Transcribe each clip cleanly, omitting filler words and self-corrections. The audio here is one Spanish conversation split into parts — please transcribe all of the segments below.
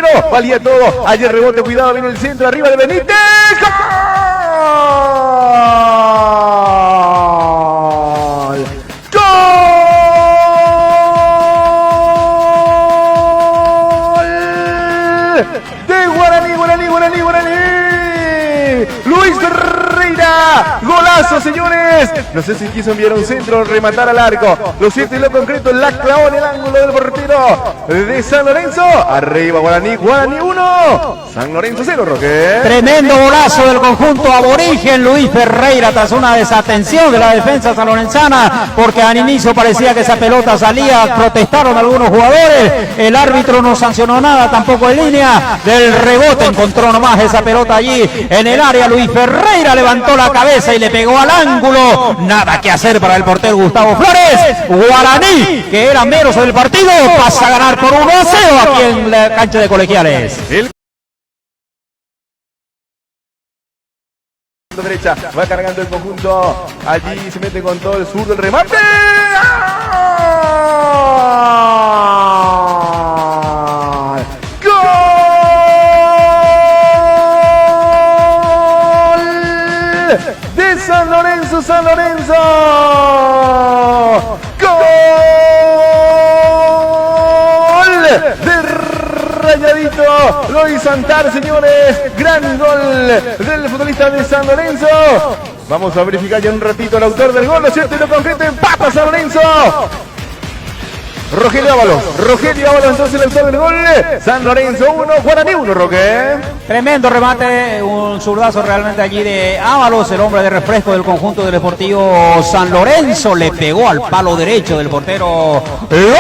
pero valía todo. Ayer rebote, cuidado, viene el centro, arriba de Benítez. ¡Gol! De Guaraní. Luis Ferreira, golazo, señores. No sé si quiso enviar un centro, rematar al arco. Lo cierto y lo concreto, la clavó en el ángulo del portero de San Lorenzo. Arriba Guaraní 1, San Lorenzo 0, Roque. Tremendo golazo del conjunto aborigen Luis Ferreira tras una desatención de la defensa sanlorenzana, porque al inicio parecía que esa pelota salía, protestaron algunos jugadores, el árbitro no sancionó nada, tampoco en línea, del rebote encontró nomás esa pelota allí en el área. Luis Ferreira levantó la cabeza y le pegó al ángulo. Nada que hacer para el portero Gustavo Flores. Guaraní, que era meros del partido, pasa a ganar por 1-0 aquí en la cancha de Colegiales. Derecha, va cargando el conjunto, allí se mete con todo el sur del remate. De San Lorenzo, gol de Rayadito, Lois Santar, señores, gran gol del futbolista de San Lorenzo. Vamos a verificar ya un ratito el autor del gol, lo cierto y lo concreto, empata San Lorenzo. Rogelio Ábalos, entonces el autor del gol. San Lorenzo 1, Guaraní 1, Roque. Tremendo remate, un zurdazo realmente allí de Ábalos, el hombre de refresco del conjunto del Deportivo San Lorenzo. Le pegó al palo derecho del portero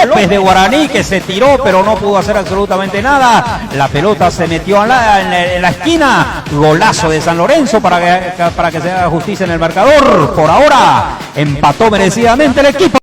López de Guaraní, que se tiró pero no pudo hacer absolutamente nada. La pelota se metió en la esquina. Golazo de San Lorenzo para que se haga justicia en el marcador. Por ahora empató merecidamente el equipo